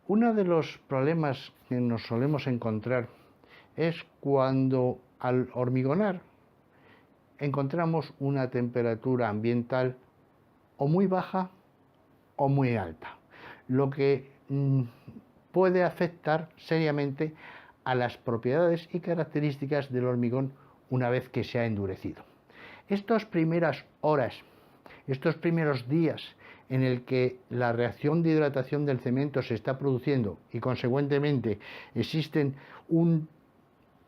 Uno de los problemas que nos solemos encontrar es cuando al hormigonar encontramos una temperatura ambiental o muy baja o muy alta, lo que puede afectar seriamente a las propiedades y características del hormigón una vez que se ha endurecido. Estas primeras horas, estos primeros días en el que la reacción de hidratación del cemento se está produciendo y consecuentemente existen un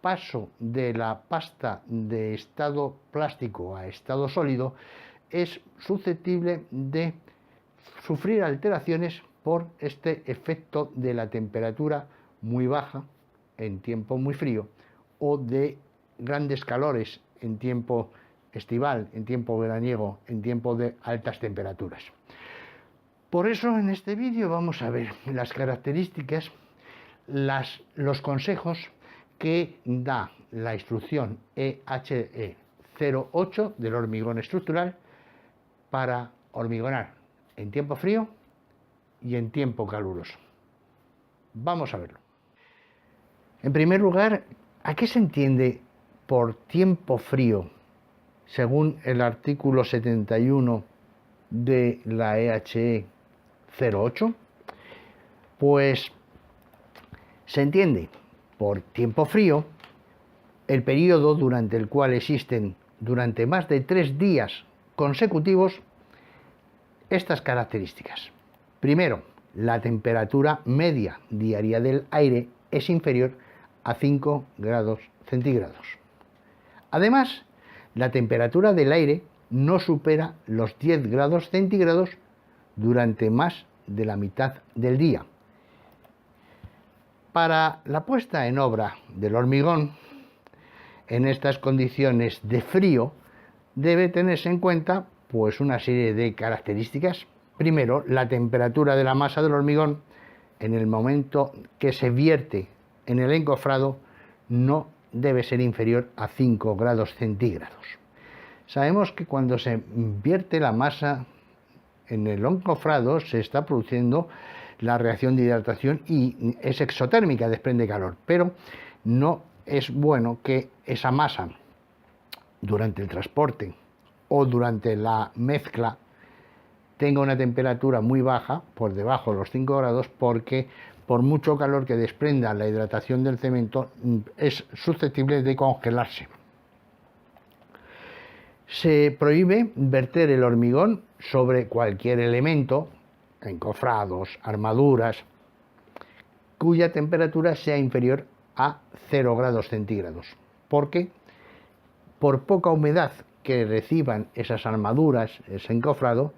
paso de la pasta de estado plástico a estado sólido, es susceptible de sufrir alteraciones por este efecto de la temperatura muy baja en tiempo muy frío o de grandes calores en tiempo estival, en tiempo veraniego, en tiempo de altas temperaturas. Por eso en este vídeo vamos a ver las características, los consejos que da la instrucción EHE 08 del hormigón estructural para hormigonar en tiempo frío y en tiempo caluroso. Vamos a verlo. En primer lugar, ¿a qué se entiende por tiempo frío según el artículo 71 de la EHE 08? Pues se entiende por tiempo frío el periodo durante el cual existen durante más de 3 días consecutivos estas características. Primero, la temperatura media diaria del aire es inferior a 5 grados centígrados. Además, la temperatura del aire no supera los 10 grados centígrados durante más de la mitad del día. Para la puesta en obra del hormigón, en estas condiciones de frío, debe tenerse en cuenta pues una serie de características. Primero, la temperatura de la masa del hormigón en el momento que se vierte en el encofrado no debe ser inferior a 5 grados centígrados. Sabemos que cuando se vierte la masa en el encofrado se está produciendo la reacción de hidratación y es exotérmica, desprende calor, pero no es bueno que esa masa durante el transporte o durante la mezcla tenga una temperatura muy baja, por debajo de los 5 grados, porque por mucho calor que desprenda la hidratación del cemento es susceptible de congelarse. Se prohíbe verter el hormigón sobre cualquier elemento, encofrados, armaduras, cuya temperatura sea inferior a 0 grados centígrados, porque por poca humedad que reciban esas armaduras, ese encofrado,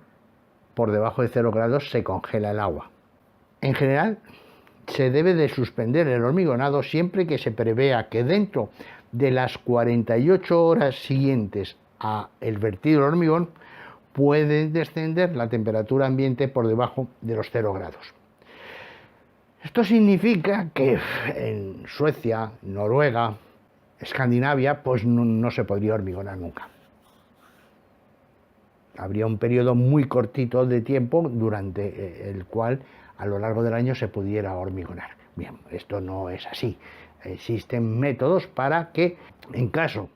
por debajo de 0 grados se congela el agua. En general, se debe de suspender el hormigonado siempre que se prevea que dentro de las 48 horas siguientes a el vertido del hormigón puede descender la temperatura ambiente por debajo de los 0 grados. Esto significa que en Suecia, Noruega, Escandinavia, pues no se podría hormigonar nunca. Habría un periodo muy cortito de tiempo durante el cual a lo largo del año se pudiera hormigonar. Bien, esto no es así. Existen métodos para que, en caso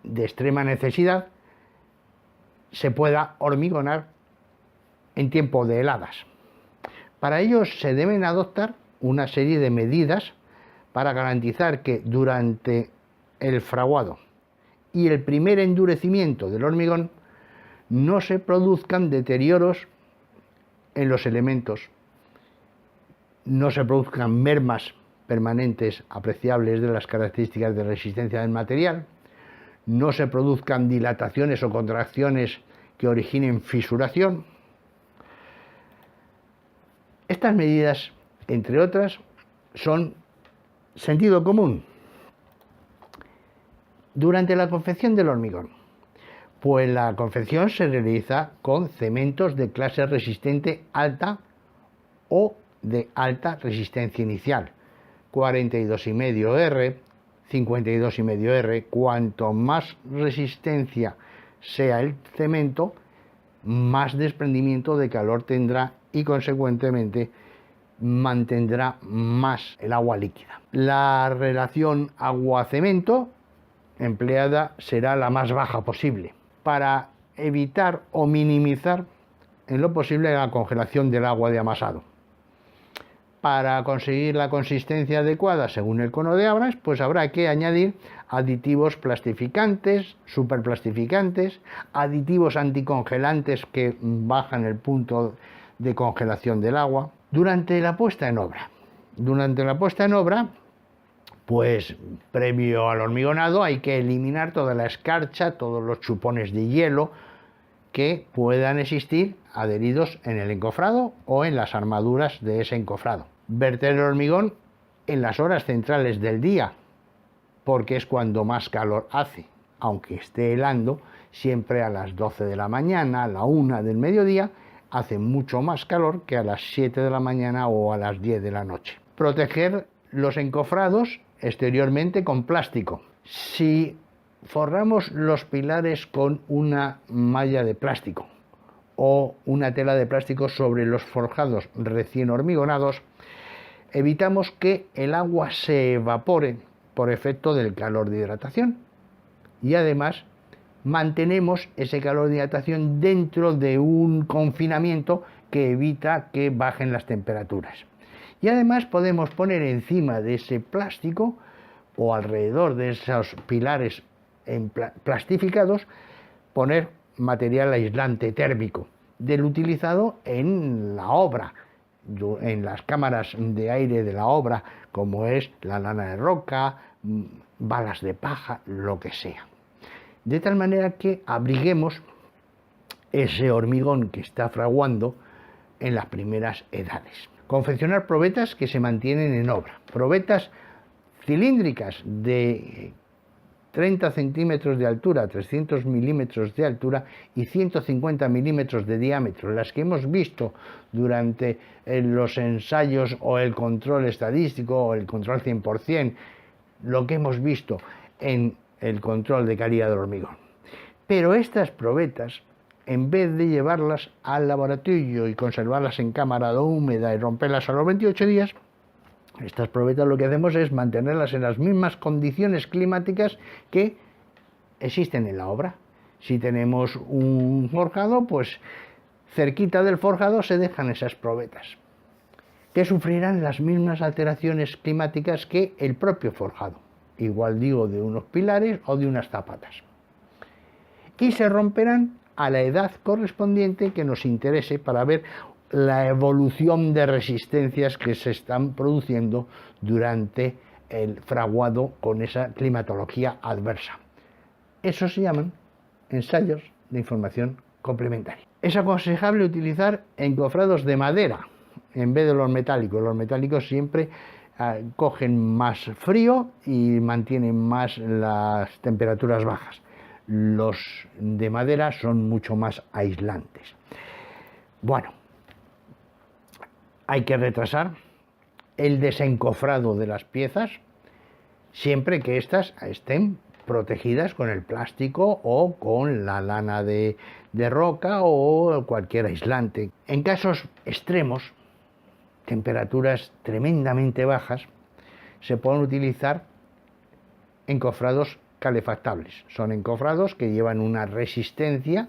de extrema necesidad, se pueda hormigonar en tiempo de heladas. Para ello se deben adoptar una serie de medidas para garantizar que durante el fraguado y el primer endurecimiento del hormigón no se produzcan deterioros en los elementos, no se produzcan mermas permanentes apreciables de las características de resistencia del material, no se produzcan dilataciones o contracciones que originen fisuración. Estas medidas, entre otras, son sentido común. Durante la confección del hormigón, pues la confección se realiza con cementos de clase resistente alta o de alta resistencia inicial, 42,5R, 52,5R. Cuanto más resistencia sea el cemento, más desprendimiento de calor tendrá y consecuentemente mantendrá más el agua líquida. La relación agua-cemento empleada será la más baja posible para evitar o minimizar en lo posible la congelación del agua de amasado. Para conseguir la consistencia adecuada según el cono de obras, pues habrá que añadir aditivos plastificantes, superplastificantes, aditivos anticongelantes que bajan el punto de congelación del agua. Durante la puesta en obra, pues previo al hormigonado hay que eliminar toda la escarcha, todos los chupones de hielo que puedan existir adheridos en el encofrado o en las armaduras de ese encofrado. Verter el hormigón en las horas centrales del día, porque es cuando más calor hace, aunque esté helando, siempre a las 12 de la mañana, a la 1 del mediodía, hace mucho más calor que a las 7 de la mañana o a las 10 de la noche. Proteger los encofrados exteriormente con plástico. Si forramos los pilares con una malla de plástico o una tela de plástico sobre los forjados recién hormigonados, evitamos que el agua se evapore por efecto del calor de hidratación y además mantenemos ese calor de hidratación dentro de un confinamiento que evita que bajen las temperaturas. Y además podemos poner encima de ese plástico o alrededor de esos pilares plastificados, poner material aislante térmico del utilizado en la obra, en las cámaras de aire de la obra, como es la lana de roca, balas de paja, lo que sea. De tal manera que abriguemos ese hormigón que está fraguando en las primeras edades. Confeccionar probetas que se mantienen en obra. Probetas cilíndricas de 30 centímetros de altura, 300 milímetros de altura y 150 milímetros de diámetro, las que hemos visto durante los ensayos o el control estadístico o el control 100%, lo que hemos visto en el control de calidad del hormigón. Pero estas probetas, en vez de llevarlas al laboratorio y conservarlas en cámara húmeda y romperlas a los 28 días, estas probetas lo que hacemos es mantenerlas en las mismas condiciones climáticas que existen en la obra. Si tenemos un forjado, pues cerquita del forjado se dejan esas probetas, que sufrirán las mismas alteraciones climáticas que el propio forjado, igual digo de unos pilares o de unas zapatas, y se romperán a la edad correspondiente que nos interese para ver la evolución de resistencias que se están produciendo durante el fraguado con esa climatología adversa. Eso se llaman ensayos de información complementaria. Es aconsejable utilizar encofrados de madera en vez de los metálicos. Los metálicos siempre cogen más frío y mantienen más las temperaturas bajas. Los de madera son mucho más aislantes. Bueno, hay que retrasar el desencofrado de las piezas siempre que éstas estén protegidas con el plástico o con la lana de roca o cualquier aislante. En casos extremos, temperaturas tremendamente bajas, se pueden utilizar encofrados calefactables. Son encofrados que llevan una resistencia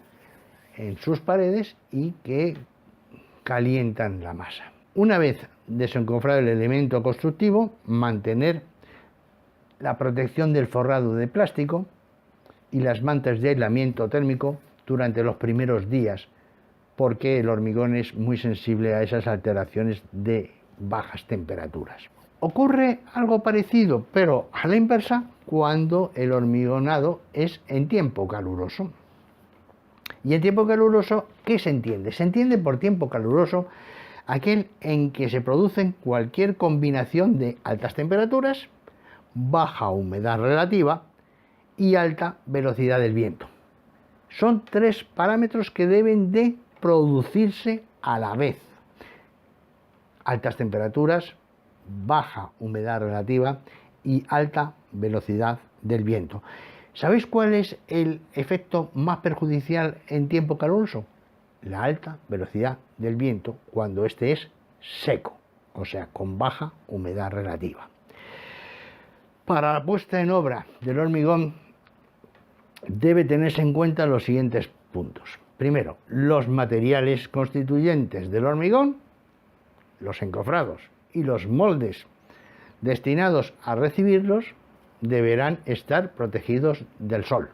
en sus paredes y que calientan la masa. Una vez desencofrado el elemento constructivo, mantener la protección del forrado de plástico y las mantas de aislamiento térmico durante los primeros días, porque el hormigón es muy sensible a esas alteraciones de bajas temperaturas. Ocurre algo parecido, pero a la inversa, cuando el hormigonado es en tiempo caluroso. Y en tiempo caluroso, ¿qué se entiende? Se entiende por tiempo caluroso aquel en que se producen cualquier combinación de altas temperaturas, baja humedad relativa y alta velocidad del viento. Son tres parámetros que deben de producirse a la vez. Altas temperaturas, baja humedad relativa y alta velocidad del viento. ¿Sabéis cuál es el efecto más perjudicial en tiempo caluroso? La alta velocidad del viento cuando éste es seco. o sea, con baja humedad relativa. Para la puesta en obra del hormigón debe tenerse en cuenta los siguientes puntos. Primero, los materiales constituyentes del hormigón, los encofrados y los moldes destinados a recibirlos deberán estar protegidos del sol.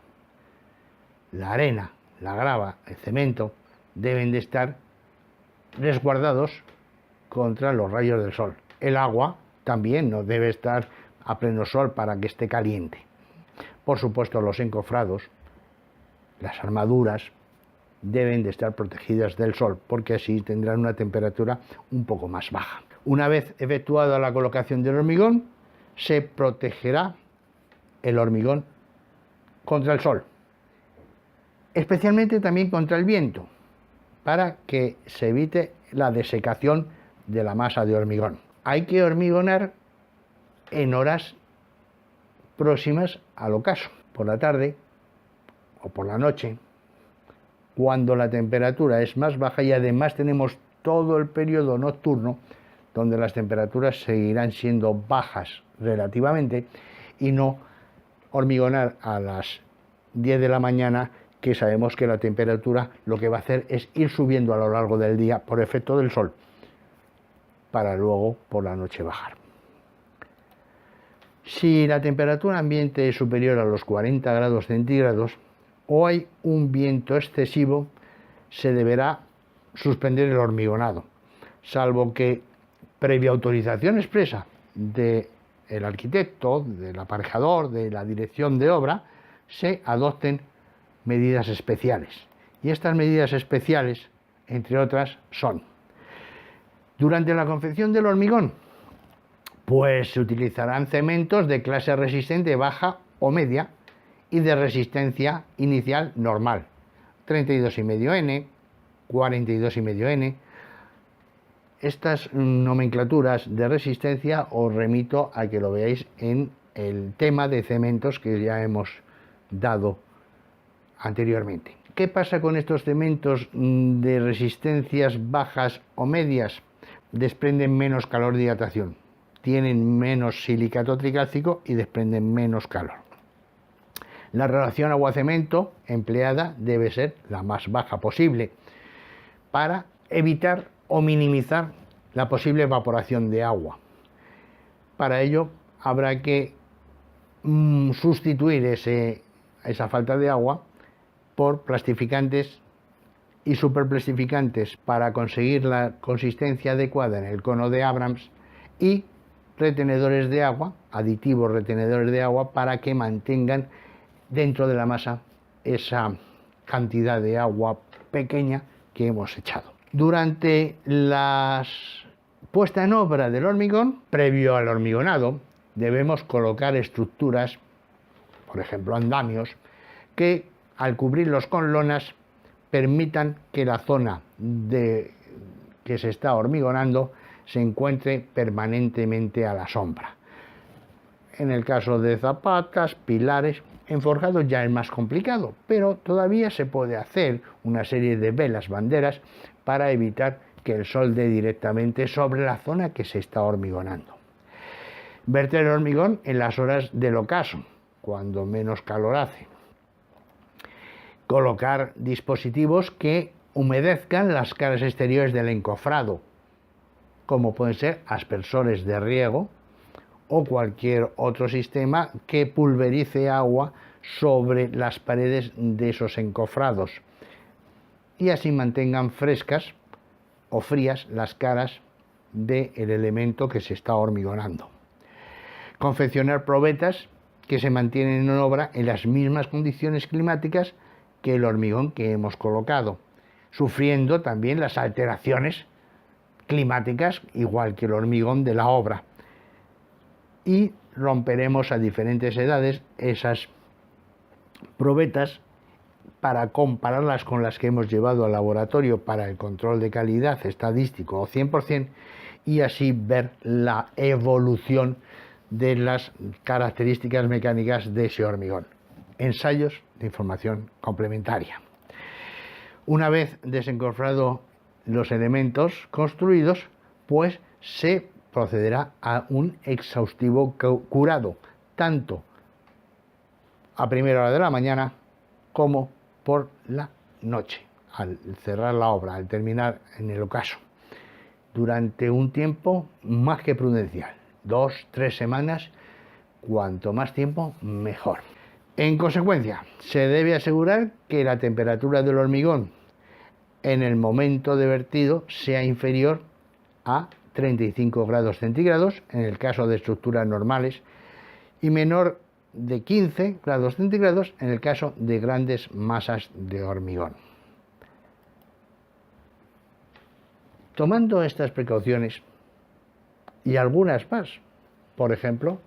La arena, la grava, el cemento deben de estar resguardados contra los rayos del sol. El agua también no debe estar a pleno sol para que esté caliente. Por supuesto, los encofrados, las armaduras, deben de estar protegidas del sol, porque así tendrán una temperatura un poco más baja. Una vez efectuada la colocación del hormigón, se protegerá el hormigón contra el sol, especialmente también contra el viento, para que se evite la desecación de la masa de hormigón. Hay que hormigonar en horas próximas al ocaso, por la tarde o por la noche, cuando la temperatura es más baja y además tenemos todo el periodo nocturno donde las temperaturas seguirán siendo bajas relativamente, y no hormigonar a las 10 de la mañana, que sabemos que la temperatura lo que va a hacer es ir subiendo a lo largo del día por efecto del sol, para luego por la noche bajar. Si la temperatura ambiente es superior a los 40 grados centígrados o hay un viento excesivo, se deberá suspender el hormigonado, salvo que, previa autorización expresa del arquitecto, del aparejador, de la dirección de obra, se adopten medidas especiales. Y estas medidas especiales, entre otras, son: durante la confección del hormigón, pues se utilizarán cementos de clase resistente baja o media y de resistencia inicial normal, 32,5N, 42,5N. Estas nomenclaturas de resistencia os remito a que lo veáis en el tema de cementos que ya hemos dado anteriormente. ¿Qué pasa con estos cementos de resistencias bajas o medias? Desprenden menos calor de hidratación, tienen menos silicato tricálcico y desprenden menos calor. La relación agua-cemento empleada debe ser la más baja posible para evitar o minimizar la posible evaporación de agua. Para ello habrá que sustituir esa falta de agua por plastificantes y superplastificantes para conseguir la consistencia adecuada en el cono de Abrams, y retenedores de agua, aditivos retenedores de agua, para que mantengan dentro de la masa esa cantidad de agua pequeña que hemos echado. Durante la puesta en obra del hormigón, previo al hormigonado, debemos colocar estructuras, por ejemplo andamios, que al cubrirlos con lonas permitan que la zona que se está hormigonando se encuentre permanentemente a la sombra. En el caso de zapatas, pilares, en forjado ya es más complicado, pero todavía se puede hacer una serie de velas, banderas, para evitar que el sol dé directamente sobre la zona que se está hormigonando. Verter el hormigón en las horas del ocaso, cuando menos calor hace. Colocar dispositivos que humedezcan las caras exteriores del encofrado, como pueden ser aspersores de riego o cualquier otro sistema que pulverice agua sobre las paredes de esos encofrados, y así mantengan frescas o frías las caras del elemento que se está hormigonando. Confeccionar probetas que se mantienen en obra en las mismas condiciones climáticas que el hormigón que hemos colocado, sufriendo también las alteraciones climáticas igual que el hormigón de la obra. Y romperemos a diferentes edades esas probetas para compararlas con las que hemos llevado al laboratorio para el control de calidad estadístico o 100%, y así ver la evolución de las características mecánicas de ese hormigón. Ensayos de información complementaria. Una vez desencofrado los elementos construidos, pues se procederá a un exhaustivo curado, tanto a primera hora de la mañana como por la noche, al cerrar la obra, al terminar en el ocaso, durante un tiempo más que prudencial, 2-3 semanas, cuanto más tiempo mejor. En consecuencia, se debe asegurar que la temperatura del hormigón en el momento de vertido sea inferior a 35 grados centígrados en el caso de estructuras normales y menor de 15 grados centígrados en el caso de grandes masas de hormigón. Tomando estas precauciones y algunas más, por ejemplo,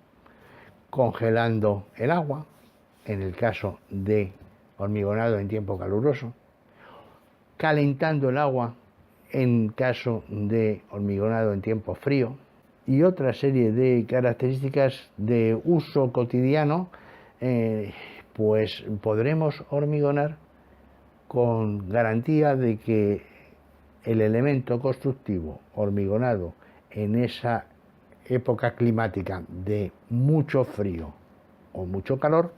congelando el agua en el caso de hormigonado en tiempo caluroso, calentando el agua en caso de hormigonado en tiempo frío y otra serie de características de uso cotidiano, pues podremos hormigonar con garantía de que el elemento constructivo hormigonado en esa época climática de mucho frío o mucho calor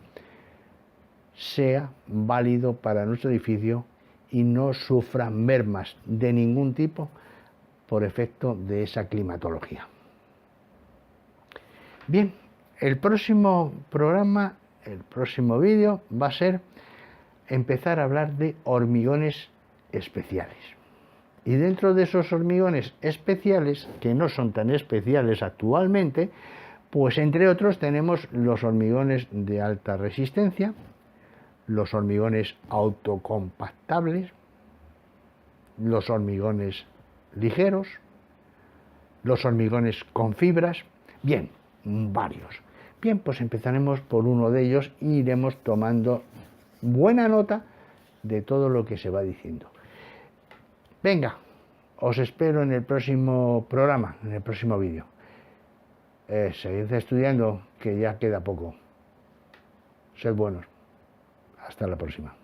sea válido para nuestro edificio y no sufra mermas de ningún tipo por efecto de esa climatología. Bien, el próximo programa, el próximo vídeo va a ser empezar a hablar de hormigones especiales. Y dentro de esos hormigones especiales, que no son tan especiales actualmente, pues entre otros tenemos los hormigones de alta resistencia, los hormigones autocompactables, los hormigones ligeros, los hormigones con fibras, bien, varios. Bien, pues empezaremos por uno de ellos e iremos tomando buena nota de todo lo que se va diciendo. Venga, os espero en el próximo programa, en el próximo vídeo. Seguid estudiando, que ya queda poco. Sed buenos. Hasta la próxima.